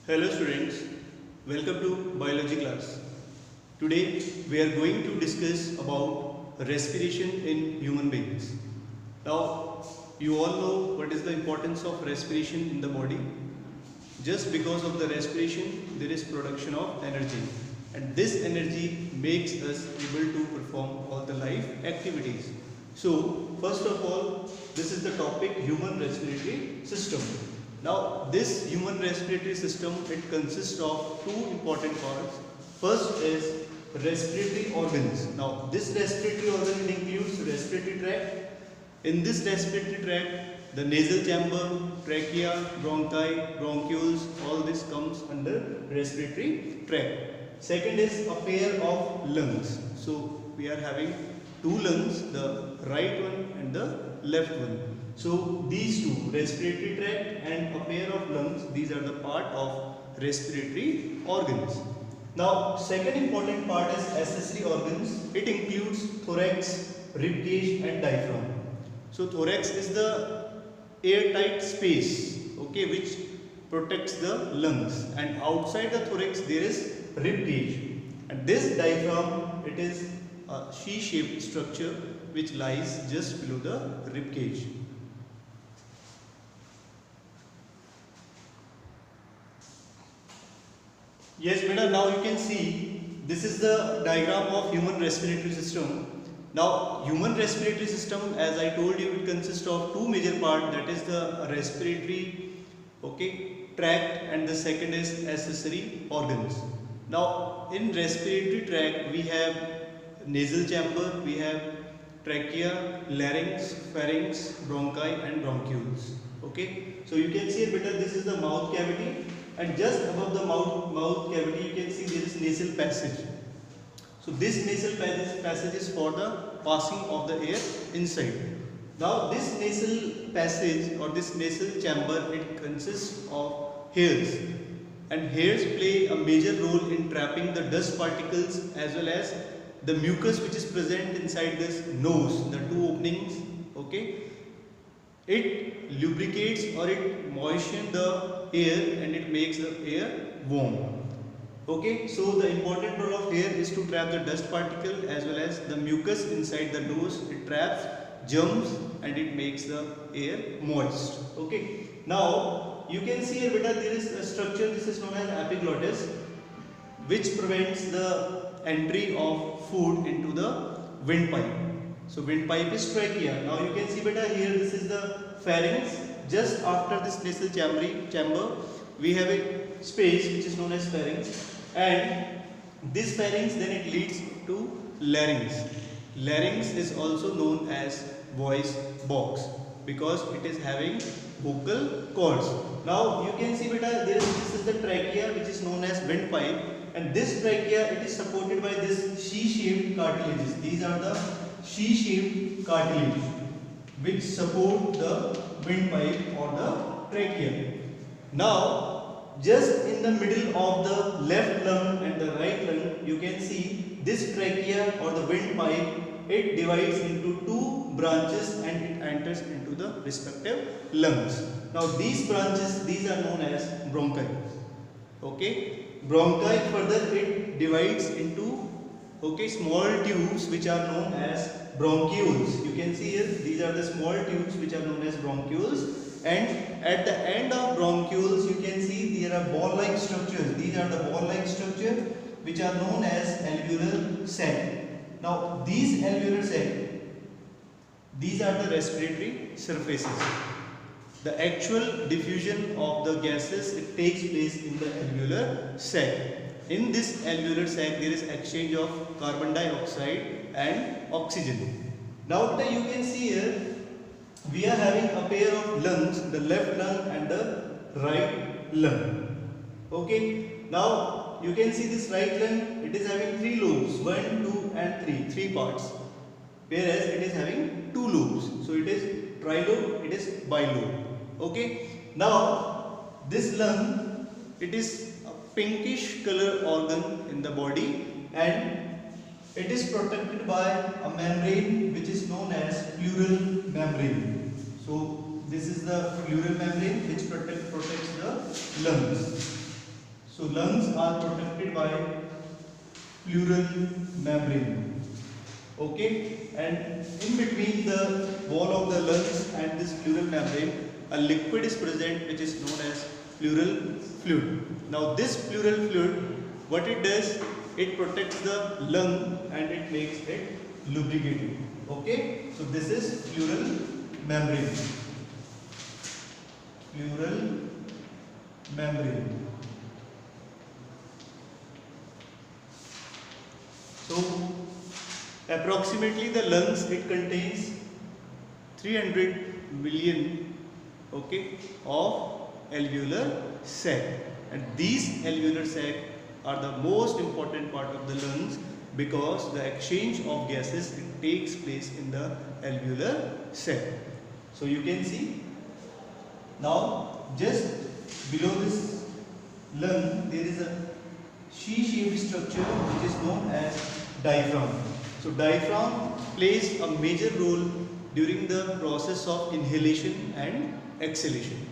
Hello students, welcome to biology class. Today we are going to discuss about respiration in human beings. Now you all know what is the importance of respiration in the body. Just because of the respiration there is production of energy, and this energy makes us able to perform all the life activities. So first of all, this is the topic human respiratory system. Now this human respiratory system, it consists of two important parts. First is respiratory organs. Now this respiratory organ includes respiratory tract. In this respiratory tract, the nasal chamber, trachea, bronchi, bronchioles, all this comes under respiratory tract. Second is a pair of lungs. So we are having two lungs, the right one and the left one. So these two, respiratory tract and a pair of lungs, these are the part of respiratory organs. Now second important part is accessory organs. It includes thorax, rib cage and diaphragm. So thorax is the airtight space, okay, which protects the lungs, and outside the thorax there is rib cage, and this diaphragm, it is a C-shaped structure which lies just below the rib cage. Yes beta, now you can see this is the diagram of human respiratory system. Now human respiratory system, as I told you, it consists of two major parts, that is the respiratory tract and the second is accessory organs. Now in respiratory tract we have nasal chamber, we have trachea, larynx, pharynx, bronchi and bronchioles. Okay, so you can see better, this is the mouth cavity, and just above the mouth cavity you can see there is nasal passage. So this nasal passage is for the passing of the air inside. Now this nasal passage or this nasal chamber, it consists of hairs, and hairs play a major role in trapping the dust particles as well as the mucus which is present inside this nose, the two openings. Okay, it lubricates or it moistens the air and it makes the air warm. Okay, so the important role of hair is to trap the dust particle as well as the mucus inside the nose. It traps germs and it makes the air moist. Okay, now you can see here beta, there is a structure, this is known as epiglottis, which prevents the entry of food into the windpipe. So windpipe is trachea. Now you can see beta, here this is the pharynx. Just after this nasal chamber we have a space which is known as pharynx, and this pharynx then it leads to larynx. Larynx is also known as voice box because it is having vocal cords. Now you can see beta, this is the trachea which is known as windpipe, and this trachea, it is supported by this C-shaped cartilages. These are the C-shaped cartilage which support the windpipe or the trachea. Now just in the middle of the left lung and the right lung, you can see this trachea or the windpipe, it divides into two branches and it enters into the respective lungs. Now these branches, these are known as bronchi. Okay, bronchi further it divides into small tubes which are known as bronchioles. You can see here, these are the small tubes which are known as bronchioles, and at the end of bronchioles you can see there are ball-like structures. These are the ball-like structures which are known as alveolar sac. Now these alveolar sac, these are the respiratory surfaces. The actual diffusion of the gases, it takes place in the alveolar sac. In this alveolar sac there is exchange of carbon dioxide and oxygen. Now you can see here we are having a pair of lungs, the left lung and the right lung. Okay, now you can see this right lung, it is having three lobes, 1, 2 and 3 parts, whereas it is having two lobes. So it is trilobe, it is bilobe. Okay, now this lung, it is a pinkish color organ in the body, and it is protected by a membrane which is known as pleural membrane. So this is the pleural membrane which protects the lungs. So lungs are protected by pleural membrane. Okay, and in between the wall of the lungs and this pleural membrane, a liquid is present which is known as pleural fluid. Now this pleural fluid, what it does, it protects the lung and it makes it lubricated. Okay, so this is pleural membrane. Pleural membrane. So approximately the lungs, it contains 300 million, okay, of alveolar sac, and these alveolar sac are the most important part of the lungs because the exchange of gases, it takes place in the alveolar sac. So you can see now just below this lung there is a C-shaped structure which is known as diaphragm. So diaphragm plays a major role during the process of inhalation and exhalation.